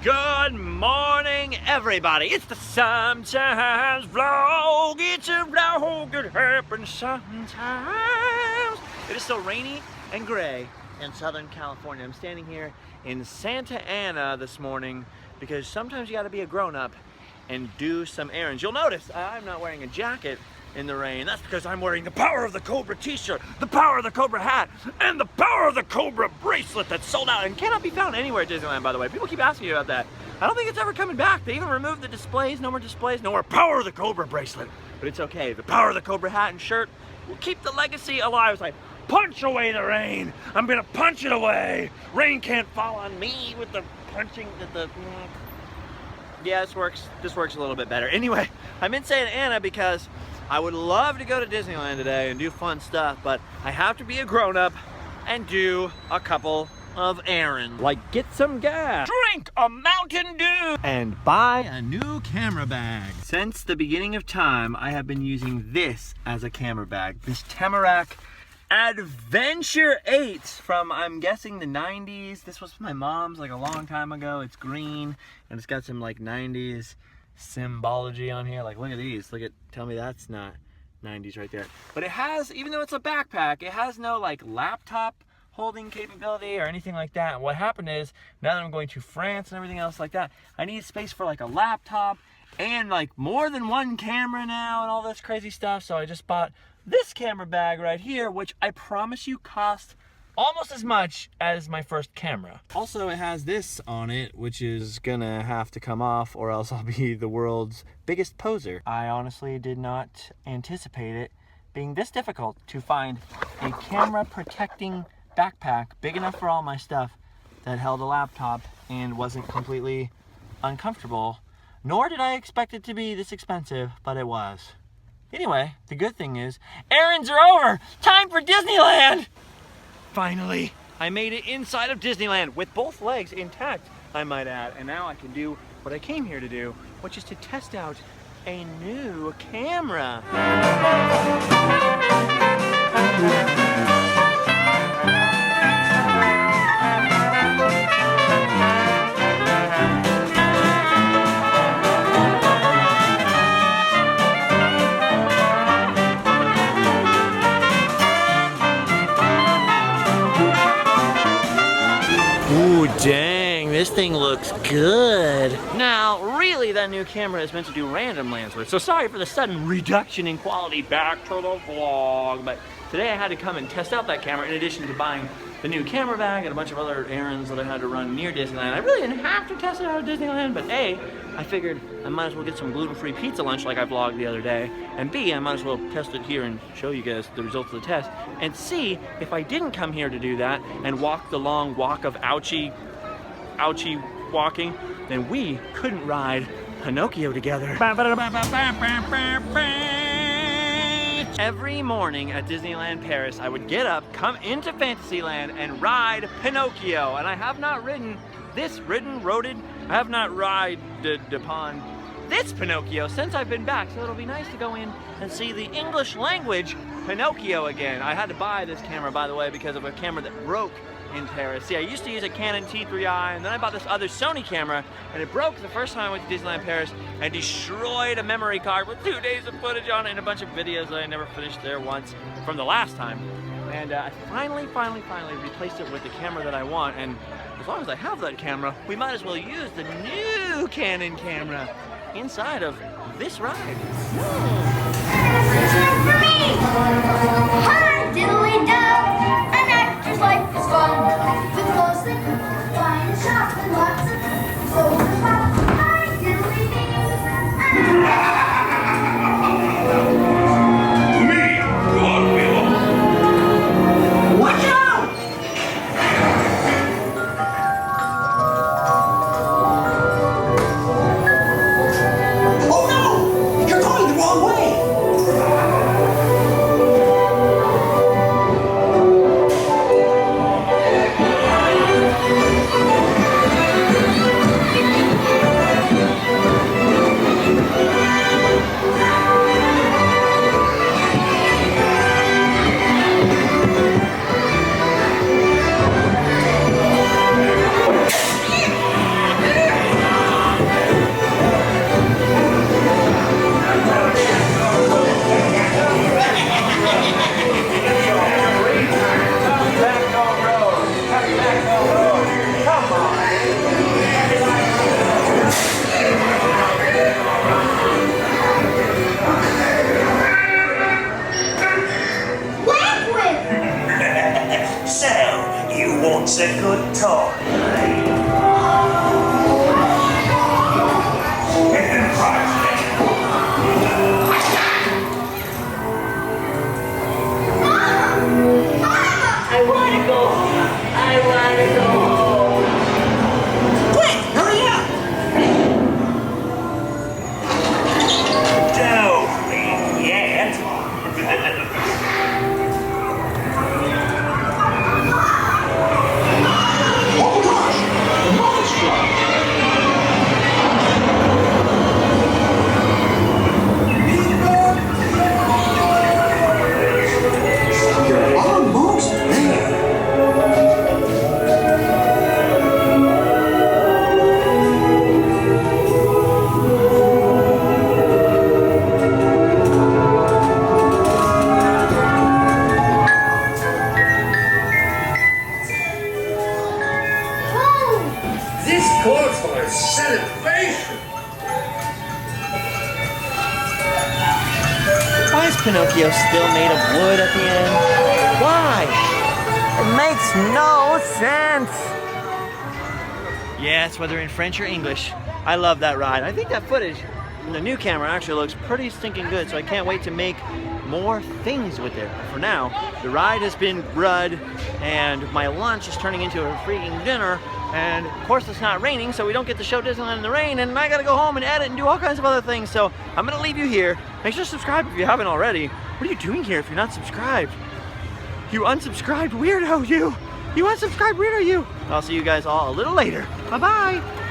Good morning, everybody. It's the Sometimes Vlog. It's a vlog. It happens sometimes. It is still rainy and gray in Southern California. I'm standing here in Santa Ana this morning because sometimes you got to be a grown-up and do some errands. You'll notice I'm not wearing a jacket in the rain. That's because I'm wearing the Power of the Cobra t-shirt, the Power of the Cobra hat, and the Power of the Cobra bracelet that's sold out and cannot be found anywhere at Disneyland, by the way. People keep asking you about that. I don't think it's ever coming back. They even removed the displays. No more displays, no more Power of the Cobra bracelet. But it's okay. The Power of the Cobra hat and shirt will keep the legacy alive. It's like, punch away the rain. I'm gonna punch it away. Rain can't fall on me with the punching the yeah, this works a little bit better. Anyway, I'm in Santa Ana because I would love to go to Disneyland today and do fun stuff, but I have to be a grown-up and do a couple of errands. Like get some gas, drink a Mountain Dew, and buy a new camera bag. Since the beginning of time, I have been using this as a camera bag. This Tamarack Adventure 8 from, I'm guessing, the 90s. This was my mom's like a long time ago. It's green and it's got some like 90s symbology on here. Like, look at these. Look at, tell me that's not 90s right there. But it has, even though it's a backpack, it has no like laptop holding capability or anything like that. And what happened is, now that I'm going to France and everything else like that, I need space for like a laptop and like more than one camera now and all this crazy stuff. So I just bought this camera bag right here, which I promise you cost almost as much as my first camera. Also, it has this on it, which is gonna have to come off or else I'll be the world's biggest poser. I honestly did not anticipate it being this difficult to find a camera protecting backpack big enough for all my stuff that held a laptop and wasn't completely uncomfortable. Nor did I expect it to be this expensive, but it was. Anyway, the good thing is, errands are over! Time for Disneyland! Finally, I made it inside of Disneyland with both legs intact, I might add. And now I can do what I came here to do, which is to test out a new camera. Ooh, dang, this thing looks good. Now, really, that new camera is meant to do random lands with, so sorry for the sudden reduction in quality. Back to the vlog. But today I had to come and test out that camera in addition to buying the new camera bag and a bunch of other errands that I had to run near Disneyland. I really didn't have to test it out at Disneyland, but A, I figured I might as well get some gluten-free pizza lunch like I vlogged the other day, and B, I might as well test it here and show you guys the results of the test, and C, if I didn't come here to do that and walk the long walk of ouchie walking, then we couldn't ride Pinocchio together. Every morning at Disneyland Paris, I would get up, come into Fantasyland, and ride Pinocchio. And I have not ridden I have not ridden upon this Pinocchio since I've been back. So it'll be nice to go in and see the English language Pinocchio again. I had to buy this camera, by the way, because of a camera that broke in Paris. See, I used to use a Canon T3i, and then I bought this other Sony camera, and it broke the first time I went to Disneyland Paris and destroyed a memory card with 2 days of footage on it and a bunch of videos that I never finished there once from the last time. And I finally replaced it with the camera that I want, and as long as I have that camera, we might as well use the new Canon camera inside of this ride. For me! Hi, diddly-do! An actor's life is fun. With clothes that fine and shop and lots of clothes and pop. Hi, diddly-do! Watch out! Oh no! You're going the wrong way! clothes for my celebration. Why is Pinocchio still made of wood at the end? Why? It makes no sense. Yes, whether in French or English, I love that ride. I think that footage in the new camera actually looks pretty stinking good, so I can't wait to make more things with it. But for now, the ride has been rud, and my lunch is turning into a freaking dinner, and of course it's not raining, so we don't get to show Disneyland in the rain, and I gotta go home and edit and do all kinds of other things, so I'm gonna leave you here. Make sure to subscribe if you haven't already. What are you doing here if you're not subscribed? You unsubscribed weirdo, you! You unsubscribed weirdo, you! I'll see you guys all a little later. Bye-bye!